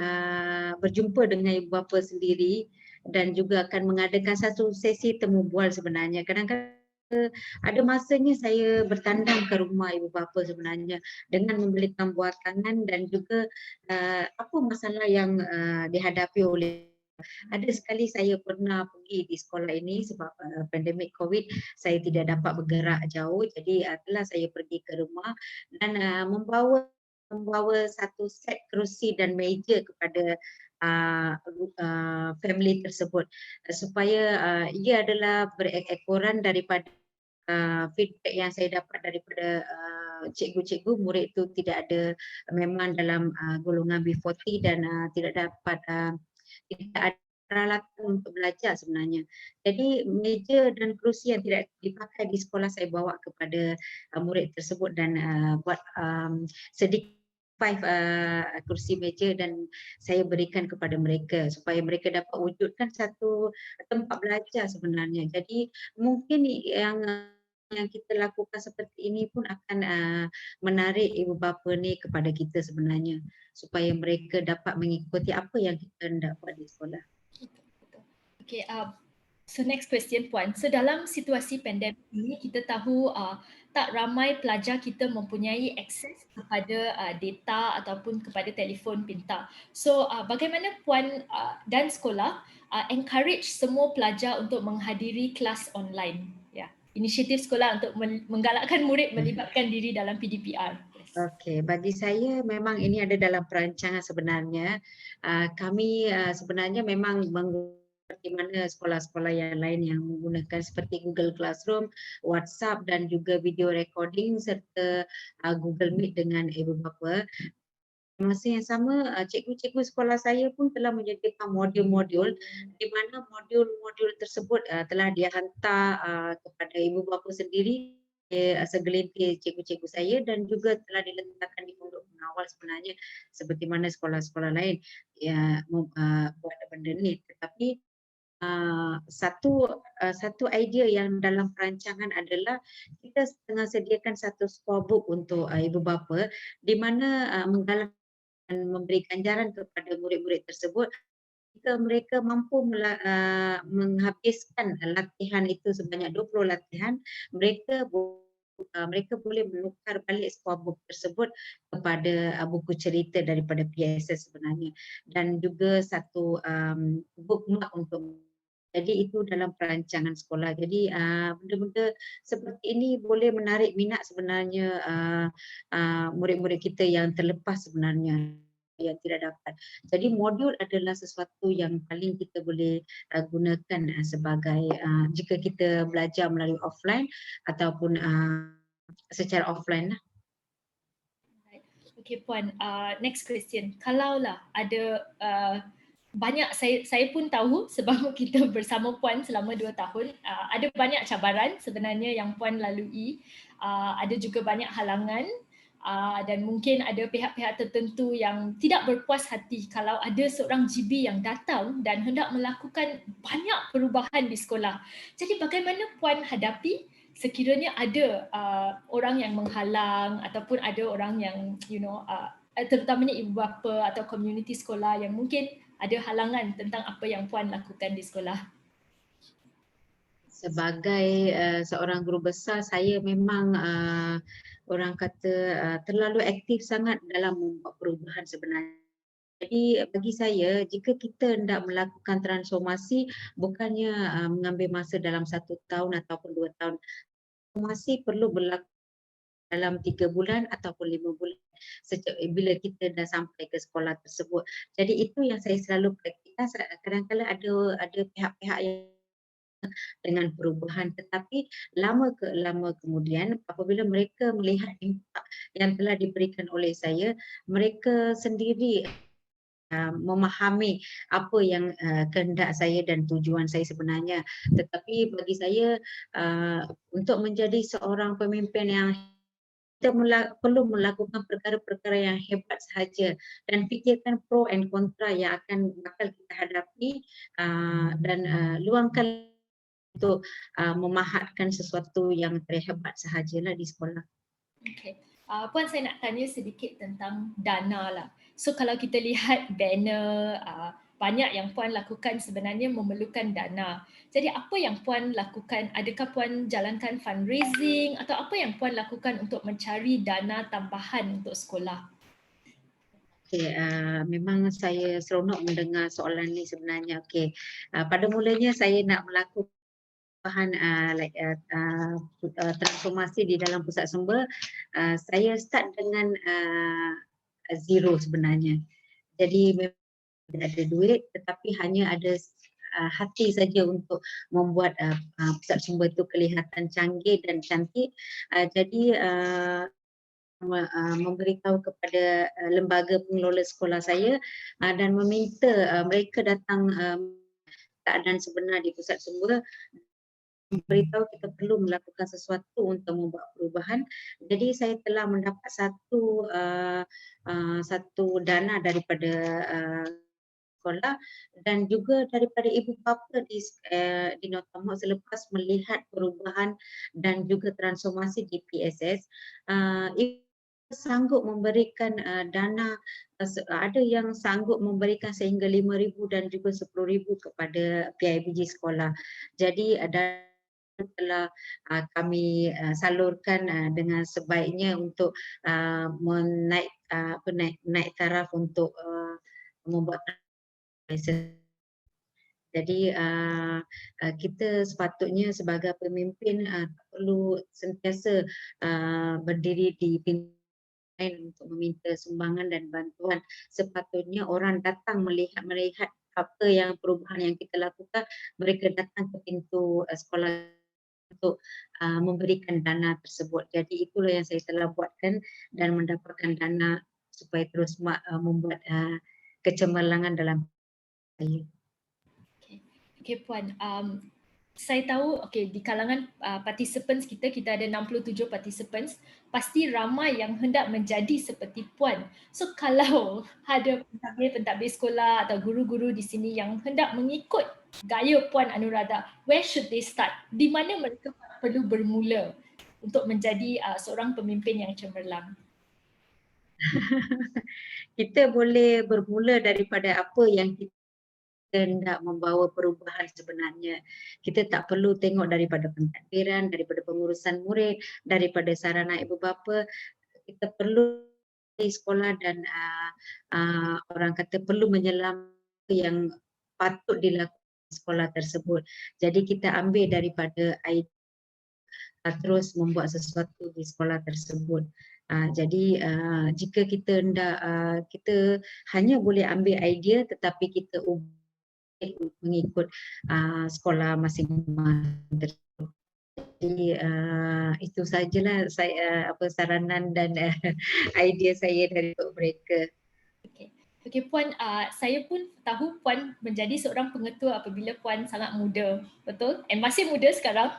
Speaker 2: berjumpa dengan ibu bapa sendiri dan juga akan mengadakan satu sesi temu bual sebenarnya. Kadang-kadang ada masanya saya bertandang ke rumah ibu bapa sebenarnya dengan membelikan buatangan dan juga apa masalah yang dihadapi oleh. Ada sekali saya pernah pergi di sekolah ini sebab pandemik COVID, saya tidak dapat bergerak jauh, jadi telah saya pergi ke rumah dan membawa satu set kerusi dan meja kepada family tersebut supaya ia adalah berekoran daripada feedback yang saya dapat daripada cikgu-cikgu. Murid itu tidak ada memang dalam golongan B40 dan tidak dapat tidak ada peralatan untuk belajar sebenarnya. Jadi meja dan kerusi yang tidak dipakai di sekolah saya bawa kepada murid tersebut dan buat sedikit kursi meja dan saya berikan kepada mereka supaya mereka dapat wujudkan satu tempat belajar sebenarnya. Jadi mungkin yang kita lakukan seperti ini pun akan menarik ibu bapa ni kepada kita sebenarnya supaya mereka dapat mengikuti apa yang kita hendak buat di sekolah.
Speaker 1: Okay, so next question Puan. So dalam situasi pandemik ini kita tahu tak ramai pelajar kita mempunyai akses kepada data ataupun kepada telefon pintar. So bagaimana Puan dan sekolah encourage semua pelajar untuk menghadiri kelas online? Ya, inisiatif sekolah untuk menggalakkan murid melibatkan diri dalam PDPR.
Speaker 2: Okey, bagi saya memang ini ada dalam perancangan sebenarnya. Kami sebenarnya memang seperti mana sekolah-sekolah yang lain yang menggunakan seperti Google Classroom, WhatsApp dan juga video recording serta Google Meet dengan ibu bapa. Masa yang sama, cikgu-cikgu sekolah saya pun telah menyediakan modul-modul di mana modul-modul tersebut telah dihantar kepada ibu bapa sendiri, segelintir cikgu-cikgu saya dan juga telah diletakkan di pondok pengawal sebenarnya seperti mana sekolah-sekolah lain buat benda ni. Tetapi satu idea yang dalam perancangan adalah kita tengah sediakan satu scorebook untuk ibu bapa di mana menggalakkan dan memberi ganjaran kepada murid-murid tersebut jika mereka mampu menghabiskan latihan itu sebanyak 20 latihan, mereka boleh menukar balik scorebook tersebut kepada buku cerita daripada PSS sebenarnya dan juga satu bookmark untuk jadi itu dalam perancangan sekolah. Jadi benda-benda seperti ini boleh menarik minat sebenarnya murid-murid kita yang terlepas sebenarnya yang tidak dapat. Jadi modul adalah sesuatu yang paling kita boleh gunakan sebagai jika kita belajar melalui offline ataupun secara offline lah.
Speaker 1: Okay Puan, next question. Kalaulah ada banyak saya pun tahu sebab kita bersama Puan selama 2 tahun, ada banyak cabaran sebenarnya yang Puan lalui, ada juga banyak halangan dan mungkin ada pihak-pihak tertentu yang tidak berpuas hati kalau ada seorang GB yang datang dan hendak melakukan banyak perubahan di sekolah. Jadi bagaimana Puan hadapi sekiranya ada orang yang menghalang ataupun ada orang yang terutamanya ibu bapa atau komuniti sekolah yang mungkin ada halangan tentang apa yang Puan lakukan di sekolah?
Speaker 2: Sebagai seorang guru besar, saya memang orang kata terlalu aktif sangat dalam membuat perubahan sebenarnya. Jadi bagi saya, jika kita hendak melakukan transformasi, bukannya mengambil masa dalam 1 tahun ataupun 2 tahun. Transformasi perlu berlaku dalam 3 bulan ataupun 5 bulan bila kita dah sampai ke sekolah tersebut. Jadi itu yang saya selalu praktikkan. Kadang-kadang ada pihak-pihak yang dengan perubahan, tetapi lama kemudian apabila mereka melihat impak yang telah diberikan oleh saya, mereka sendiri memahami apa yang kehendak saya dan tujuan saya sebenarnya. Tetapi bagi saya untuk menjadi seorang pemimpin yang kita perlu melakukan perkara-perkara yang hebat sahaja dan fikirkan pro and kontra yang bakal kita hadapi dan luangkan untuk memahatkan sesuatu yang terhebat sahajalah di sekolah.
Speaker 1: Okay. Puan, saya nak tanya sedikit tentang dana lah. So kalau kita lihat banner, banyak yang Puan lakukan sebenarnya memerlukan dana. Jadi apa yang Puan lakukan? Adakah Puan jalankan fundraising atau apa yang Puan lakukan untuk mencari dana tambahan untuk sekolah?
Speaker 2: Okay, memang saya seronok mendengar soalan ni sebenarnya. Okay, pada mulanya saya nak melakukan transformasi di dalam pusat sumber, saya start dengan zero sebenarnya. Jadi tidak ada duit tetapi hanya ada hati saja untuk membuat pusat sumber itu kelihatan canggih dan cantik. Jadi memberitahu kepada lembaga pengelola sekolah saya dan meminta mereka datang keadaan sebenar di pusat sumber memberitahu kita perlu melakukan sesuatu untuk membuat perubahan. Jadi saya telah mendapat satu dana daripada sekolah dan juga daripada ibu bapa di Northombok selepas melihat perubahan dan juga transformasi di PSS. Ibu sanggup memberikan dana, ada yang sanggup memberikan sehingga 5,000 dan juga 10,000 kepada PIBG sekolah. Jadi ada telah kami salurkan dengan sebaiknya untuk naik taraf untuk membuat. Jadi kita sepatutnya sebagai pemimpin perlu sentiasa berdiri di pintu untuk meminta sumbangan dan bantuan. Sepatutnya orang datang melihat apa yang perubahan yang kita lakukan, mereka datang ke pintu sekolah untuk memberikan dana tersebut. Jadi itulah yang saya telah buatkan dan mendapatkan dana supaya terus membuat kecemerlangan dalam saya.
Speaker 1: Okay Puan, saya tahu di kalangan participants kita ada 67 participants, pasti ramai yang hendak menjadi seperti Puan. So kalau ada pentadbir sekolah atau guru-guru di sini yang hendak mengikut gaya Puan Anuradha, where should they start? Di mana mereka perlu bermula untuk menjadi seorang pemimpin yang cemerlang?
Speaker 2: Kita boleh bermula daripada apa yang kita hendak membawa perubahan sebenarnya. Kita tak perlu tengok daripada pentadbiran, daripada pengurusan murid, daripada sarana ibu bapa. Kita perlu di sekolah dan orang kata perlu menyelam yang patut dilakukan di sekolah tersebut. Jadi kita ambil daripada idea terus membuat sesuatu di sekolah tersebut. Jadi jika kita hendak kita hanya boleh ambil idea tetapi kita mengikut sekolah masing-masing tersebut. Jadi itu sajalah saya saranan dan idea saya dari mereka.
Speaker 1: Okay Puan, saya pun tahu Puan menjadi seorang pengetua apabila Puan sangat muda, betul? And masih muda sekarang.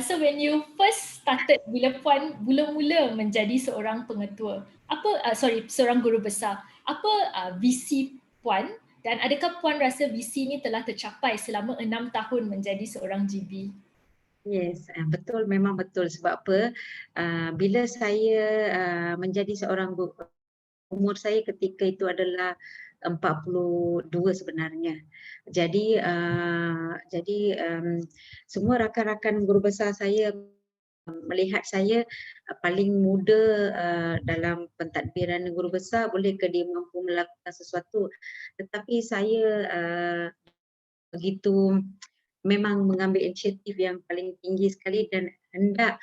Speaker 1: So when you first started, bila Puan mula-mula menjadi seorang pengetua, seorang guru besar, apa visi Puan dan adakah Puan rasa visi ini telah tercapai selama 6 tahun menjadi seorang GB?
Speaker 2: Yes, betul, memang betul. Sebab apa? Bila saya menjadi seorang guru, umur saya ketika itu adalah 42 sebenarnya. Jadi semua rakan-rakan guru besar saya melihat saya paling muda dalam pentadbiran guru besar, boleh ke dia mampu melakukan sesuatu. Tetapi saya begitu memang mengambil inisiatif yang paling tinggi sekali dan hendak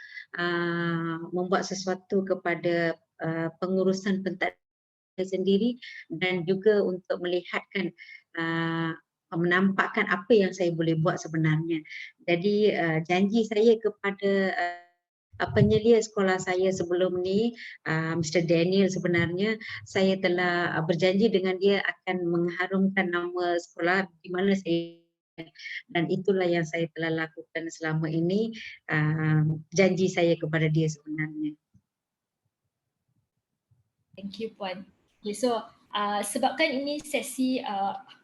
Speaker 2: membuat sesuatu kepada pengurusan pentadbiran sendiri dan juga untuk melihatkan menampakkan apa yang saya boleh buat sebenarnya. Jadi janji saya kepada penyelia sekolah saya sebelum ni, Mr. Daniel, sebenarnya saya telah berjanji dengan dia akan mengharumkan nama sekolah di mana saya, dan itulah yang saya telah lakukan selama ini, janji saya kepada dia sebenarnya.
Speaker 1: Thank you Puan. Okay, so sebabkan ini sesi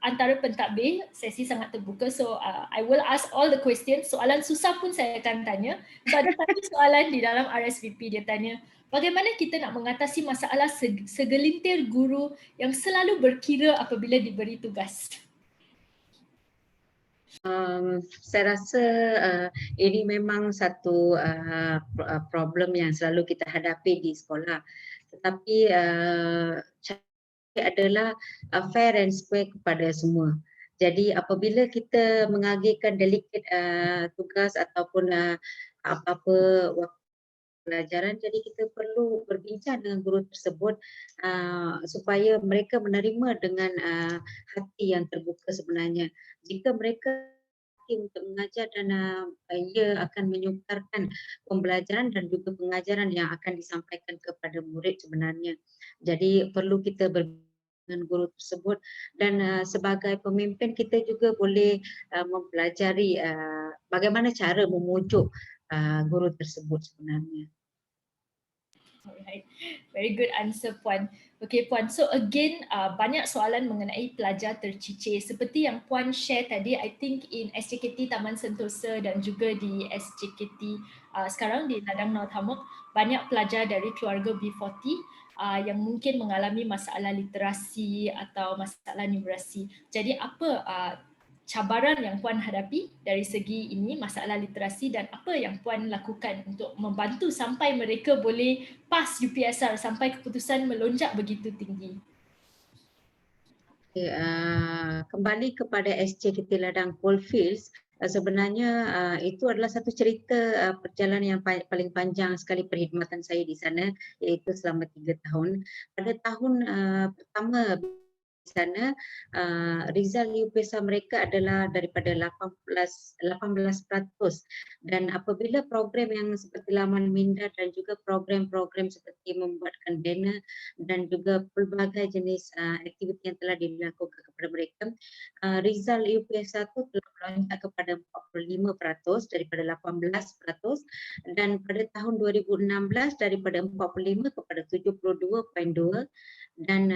Speaker 1: antara pentadbir, sesi sangat terbuka, so I will ask all the questions. Soalan susah pun saya akan tanya. So ada satu soalan di dalam RSVP, dia tanya, bagaimana kita nak mengatasi masalah segelintir guru yang selalu berkira apabila diberi tugas?
Speaker 2: Saya rasa ini memang satu problem yang selalu kita hadapi di sekolah. Tetapi adalah fair and square kepada semua. Jadi apabila kita mengagihkan delegate tugas ataupun apa-apa waktu pelajaran, jadi kita perlu berbincang dengan guru tersebut supaya mereka menerima dengan hati yang terbuka sebenarnya. Jika mereka untuk mengajar dan ia akan menyukarkan pembelajaran dan juga pengajaran yang akan disampaikan kepada murid sebenarnya. Jadi perlu kita dengan guru tersebut, dan sebagai pemimpin kita juga boleh mempelajari bagaimana cara memujuk guru tersebut sebenarnya.
Speaker 1: Alright, very good answer Puan. Okay Puan, so again banyak soalan mengenai pelajar tercicir. Seperti yang Puan share tadi, I think in SJKT Taman Sentosa dan juga di SJKT sekarang di Ladang Northamok, banyak pelajar dari keluarga B40 yang mungkin mengalami masalah literasi atau masalah numerasi. Jadi apa cabaran yang Puan hadapi dari segi ini masalah literasi dan apa yang Puan lakukan untuk membantu sampai mereka boleh PAS UPSR sampai keputusan melonjak begitu tinggi?
Speaker 2: Okay, kembali kepada SJKT Ladang Coalfields, sebenarnya itu adalah satu cerita perjalanan yang paling panjang sekali perkhidmatan saya di sana, iaitu selama 3 tahun. Pada tahun pertama di sana, result UPSR mereka adalah daripada 18%, dan apabila program yang seperti Laman Minda dan juga program-program seperti membuatkan banner dan juga pelbagai jenis aktiviti yang telah dilakukan kepada mereka, result UPSR itu telah melonjak kepada 45% daripada 18%, dan pada tahun 2016 daripada 45 kepada 72.2, dan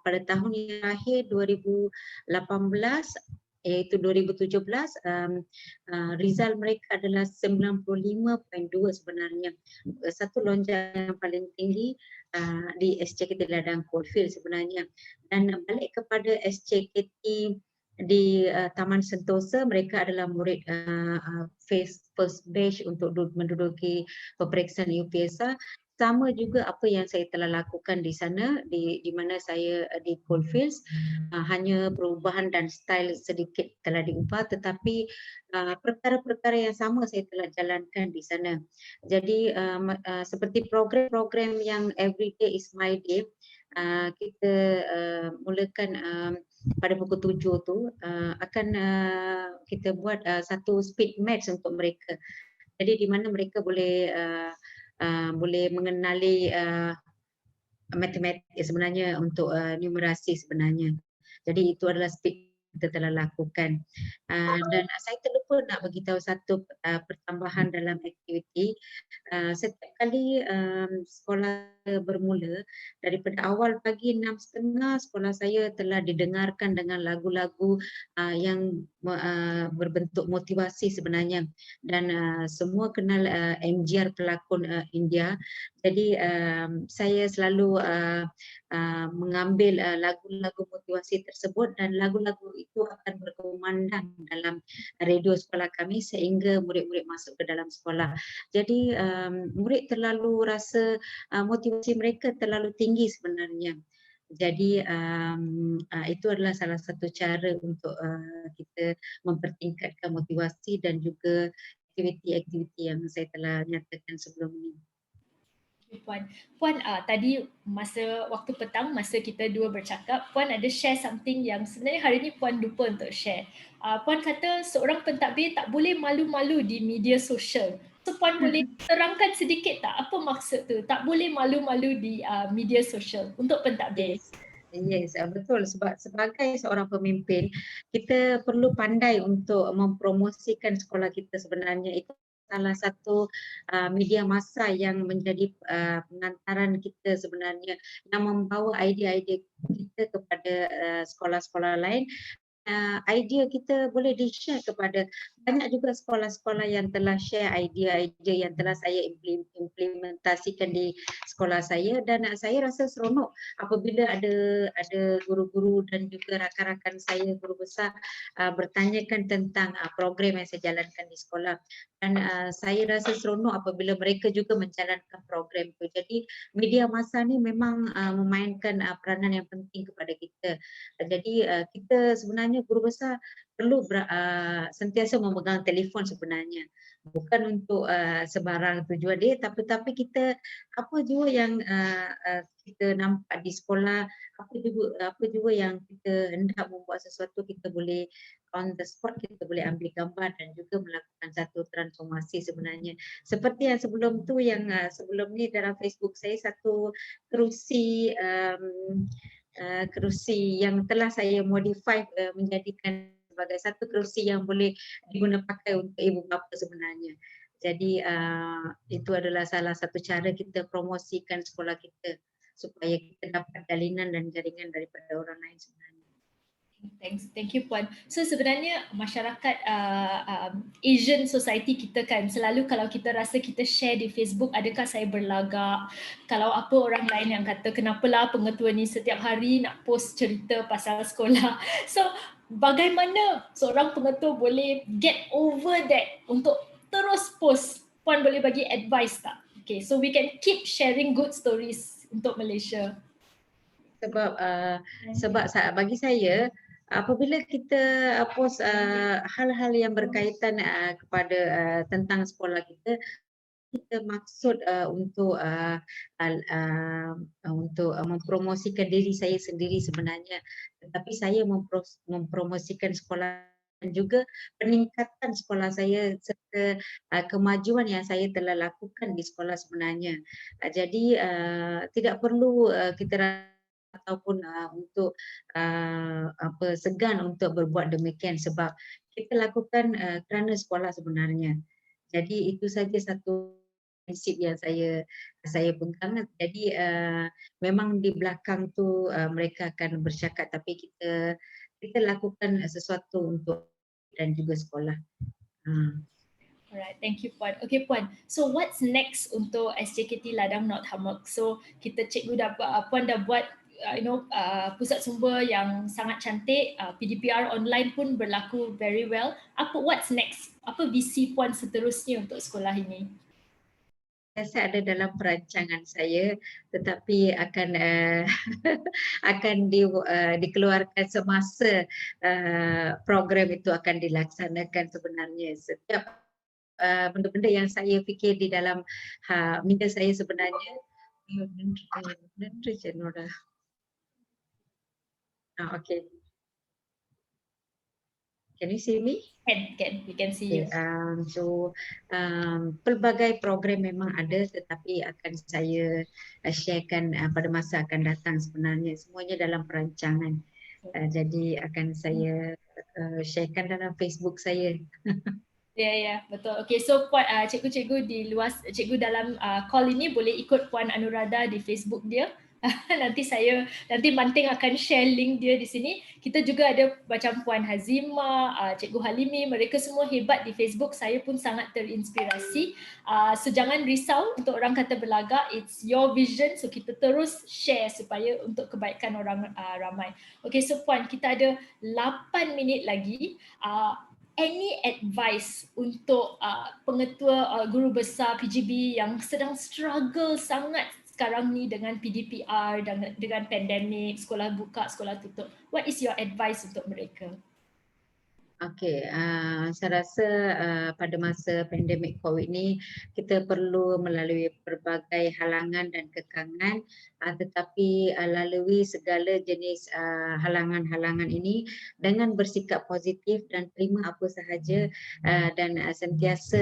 Speaker 2: pada tahun yang akhir 2018 iaitu 2017, result mereka adalah 95.2 sebenarnya. Satu lonjakan yang paling tinggi di SJKT Ladang Coalfield sebenarnya. Dan balik kepada SJKT di Taman Sentosa, mereka adalah murid first batch untuk menduduki peperiksaan UPSR. Sama juga apa yang saya telah lakukan di sana, di mana saya di Coalfields, hanya perubahan dan style sedikit telah diubah, tetapi perkara-perkara yang sama saya telah jalankan di sana. Jadi seperti program-program yang Everyday is My Day, kita mulakan pada pukul 7 tu, akan kita buat satu speed match untuk mereka. Jadi di mana mereka boleh mengenali matematik sebenarnya untuk numerasi sebenarnya. Jadi itu adalah speed kita telah lakukan. Dan saya terlupa nak beritahu satu pertambahan dalam aktiviti. Setiap kali sekolah bermula, daripada awal pagi 6.30 sekolah saya telah didengarkan dengan lagu-lagu yang berbentuk motivasi sebenarnya, dan semua kenal MGR pelakon India. Jadi saya selalu mengambil lagu-lagu motivasi tersebut, dan lagu-lagu itu akan berkumandang dalam radio sekolah kami sehingga murid-murid masuk ke dalam sekolah. Jadi murid terlalu rasa motivasi mereka terlalu tinggi sebenarnya. Jadi itu adalah salah satu cara untuk kita mempertingkatkan motivasi dan juga aktiviti-aktiviti yang saya telah nyatakan sebelum ini.
Speaker 1: Puan tadi masa waktu petang, masa kita dua bercakap, Puan ada share something yang sebenarnya hari ini Puan lupa untuk share. Puan kata seorang pentadbir tak boleh malu-malu di media sosial. So Puan boleh terangkan sedikit tak apa maksud tu? Tak boleh malu-malu di media sosial untuk pentadbir.
Speaker 2: Yes, betul. Sebab sebagai seorang pemimpin, kita perlu pandai untuk mempromosikan sekolah kita sebenarnya. Itu salah satu media massa yang menjadi pengantaran kita sebenarnya, yang membawa idea-idea kita kepada sekolah-sekolah lain. Idea kita boleh di-share kepada banyak juga sekolah-sekolah yang telah share idea-idea yang telah saya implementasikan di sekolah saya, dan saya rasa seronok apabila ada guru-guru dan juga rakan-rakan saya guru besar bertanyakan tentang program yang saya jalankan di sekolah, dan saya rasa seronok apabila mereka juga menjalankan program itu. Jadi media massa ni memang memainkan peranan yang penting kepada kita. Jadi kita sebenarnya guru besar perlu sentiasa memegang telefon sebenarnya, bukan untuk sebarang tujuan dia, tapi kita apa juga yang kita nampak di sekolah, apa juga yang kita hendak membuat sesuatu, kita boleh on the spot, kita boleh ambil gambar dan juga melakukan satu transformasi sebenarnya. Seperti yang sebelum tu, yang sebelum ni dalam Facebook saya satu kerusi kerusi yang telah saya modify menjadikan sebagai satu kerusi yang boleh diguna pakai untuk ibu bapa sebenarnya. Jadi itu adalah salah satu cara kita promosikan sekolah kita supaya kita dapat jalinan dan jaringan daripada orang lain sebenarnya.
Speaker 1: Thank you Puan. So sebenarnya masyarakat Asian society kita kan selalu kalau kita rasa kita share di Facebook, adakah saya berlagak, kalau apa orang lain yang kata kenapalah pengetua ni setiap hari nak post cerita pasal sekolah. So bagaimana seorang pengetua boleh get over that untuk terus post? Puan boleh bagi advice tak? Okay, so we can keep sharing good stories untuk Malaysia.
Speaker 2: Sebab bagi saya apabila kita post hal-hal yang berkaitan kepada tentang sekolah kita maksud untuk mempromosikan diri saya sendiri sebenarnya, tetapi saya mempromosikan sekolah dan juga peningkatan sekolah saya serta kemajuan yang saya telah lakukan di sekolah sebenarnya. Jadi tidak perlu kita ataupun untuk segan untuk berbuat demikian sebab kita lakukan kerana sekolah sebenarnya. Jadi itu saja satu prinsip yang saya pegang. Jadi memang di belakang tu mereka akan bercakap tapi kita lakukan sesuatu untuk dan juga sekolah.
Speaker 1: Alright, thank you Puan. Okay Puan, so what's next untuk SJKT Ladang Not Hamak? So kita cikgu Puan dah buat pusat sumber yang sangat cantik, PDPR online pun berlaku very well. What's next? Apa visi Puan seterusnya untuk sekolah ini?
Speaker 2: Saya ada dalam perancangan saya, tetapi akan dikeluarkan semasa program itu akan dilaksanakan sebenarnya. Setiap benda-benda yang saya fikir di dalam minda saya sebenarnya. Okay. Can you see me?
Speaker 1: Can. We can see you.
Speaker 2: Pelbagai program memang ada tetapi akan saya sharekan pada masa akan datang sebenarnya. Semuanya dalam perancangan. Jadi akan saya sharekan dalam Facebook saya.
Speaker 1: Ya, betul. Okay, so Puan, cikgu-cikgu di luar, cikgu dalam call ini boleh ikut Puan Anuradha di Facebook dia. nanti Manting akan share link dia di sini. Kita juga ada macam Puan Hazima, Cikgu Halimi, mereka semua hebat di Facebook. Saya pun sangat terinspirasi. So jangan risau untuk orang kata berlagak, it's your vision. So kita terus share supaya untuk kebaikan orang ramai. Okay, so Puan, kita ada 8 minit lagi. Any advice untuk pengetua guru besar PGB yang sedang struggle sangat sekarang ni dengan PDPR, dengan pandemik, sekolah buka, sekolah tutup. What is your advice untuk mereka?
Speaker 2: Okay, saya rasa pada masa pandemik COVID ni kita perlu melalui berbagai halangan dan kekangan, tetapi lalui segala jenis halangan-halangan ini dengan bersikap positif dan terima apa sahaja dan sentiasa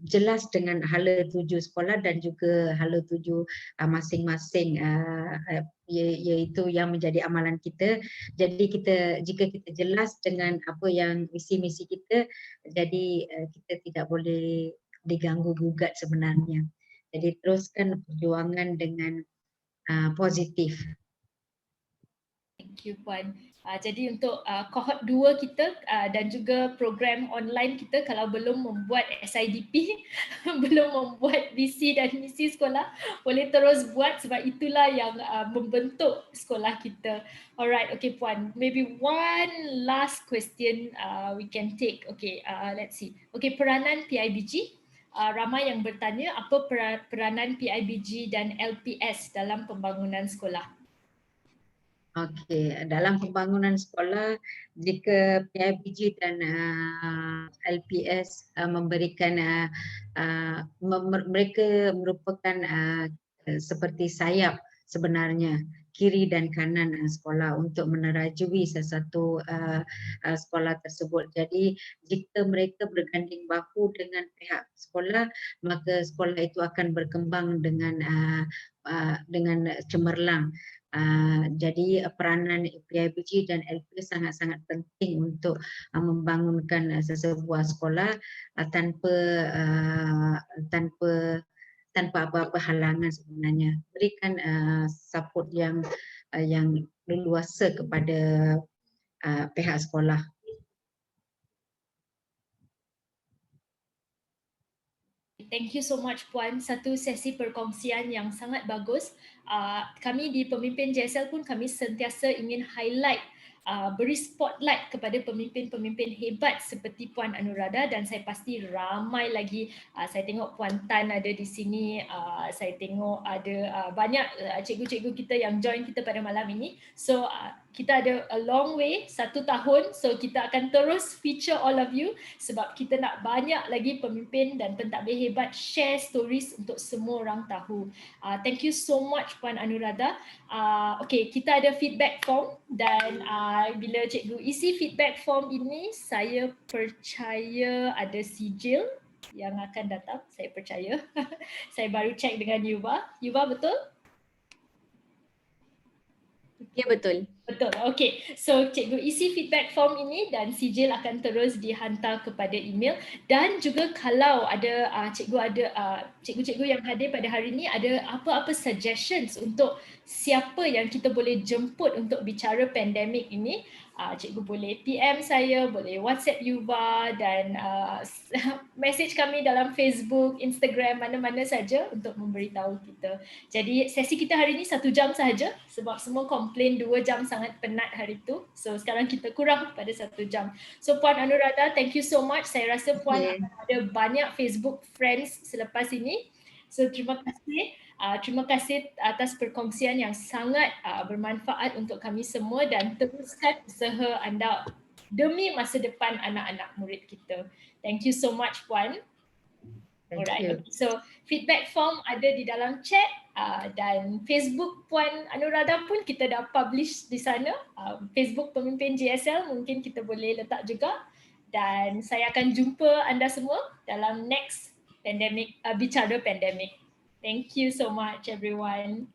Speaker 2: jelas dengan hala tuju sekolah dan juga hala tuju masing-masing iaitu yang menjadi amalan kita. Jadi jika kita jelas dengan apa yang visi-misi kita, jadi kita tidak boleh diganggu gugat sebenarnya. Jadi teruskan perjuangan dengan positif.
Speaker 1: Thank you Puan. Jadi untuk cohort 2 kita dan juga program online kita, kalau belum membuat SIDP, belum membuat visi dan misi sekolah, boleh terus buat sebab itulah yang membentuk sekolah kita. Alright, okay Puan. Maybe one last question we can take. Okay, let's see. Okay, peranan PIBG. Ramai yang bertanya apa peranan PIBG dan LPS dalam pembangunan sekolah.
Speaker 2: Okey, dalam pembangunan sekolah, jika PIBG dan LPS memberikan mereka merupakan seperti sayap sebenarnya kiri dan kanan sekolah untuk menerajui sesuatu sekolah tersebut. Jadi jika mereka berganding bahu dengan pihak sekolah, maka sekolah itu akan berkembang dengan cemerlang. Jadi peranan PIBG dan LP sangat-sangat penting untuk membangunkan sesebuah sekolah tanpa apa-apa halangan sebenarnya. Berikan support yang leluasa kepada pihak sekolah.
Speaker 1: Thank you so much Puan, satu sesi perkongsian yang sangat bagus. Kami di Pemimpin JSL pun kami sentiasa ingin highlight, beri spotlight kepada pemimpin-pemimpin hebat seperti Puan Anuradha, dan saya pasti ramai lagi. Saya tengok Puan Tan ada di sini, saya tengok ada banyak cikgu-cikgu kita yang join kita pada malam ini. So kita ada a long way, 1 tahun, so kita akan terus feature all of you sebab kita nak banyak lagi pemimpin dan pentadbir hebat share stories untuk semua orang tahu. Thank you so much Puan Anuradha. Okay, kita ada feedback form dan bila cikgu isi feedback form ini, saya percaya ada sijil yang akan datang, saya percaya. Saya baru check dengan Yuba. Yuba, betul?
Speaker 3: Ya, betul.
Speaker 1: Betul. Okay. So cikgu isi feedback form ini dan sijil akan terus dihantar kepada email, dan juga kalau ada cikgu-cikgu yang hadir pada hari ini ada apa-apa suggestions untuk siapa yang kita boleh jemput untuk bicara pandemik ini, cikgu boleh PM saya, boleh WhatsApp Yuba dan message kami dalam Facebook, Instagram, mana-mana saja untuk memberitahu kita. Jadi sesi kita hari ini 1 jam sahaja sebab semua komplain 2 jam sangat penat hari itu. So sekarang kita kurang pada 1 jam. So Puan Anuradha, thank you so much. Saya rasa Puan akan ada banyak Facebook friends selepas ini. So terima kasih. Terima kasih atas perkongsian yang sangat bermanfaat untuk kami semua, dan teruskan usaha anda demi masa depan anak-anak murid kita. Thank you so much Puan. Alright, so feedback form ada di dalam chat dan Facebook Puan Anuradha pun kita dah publish di sana. Facebook Pemimpin JSL mungkin kita boleh letak juga, dan saya akan jumpa anda semua dalam next pandemic, bicara pandemic. Thank you so much everyone.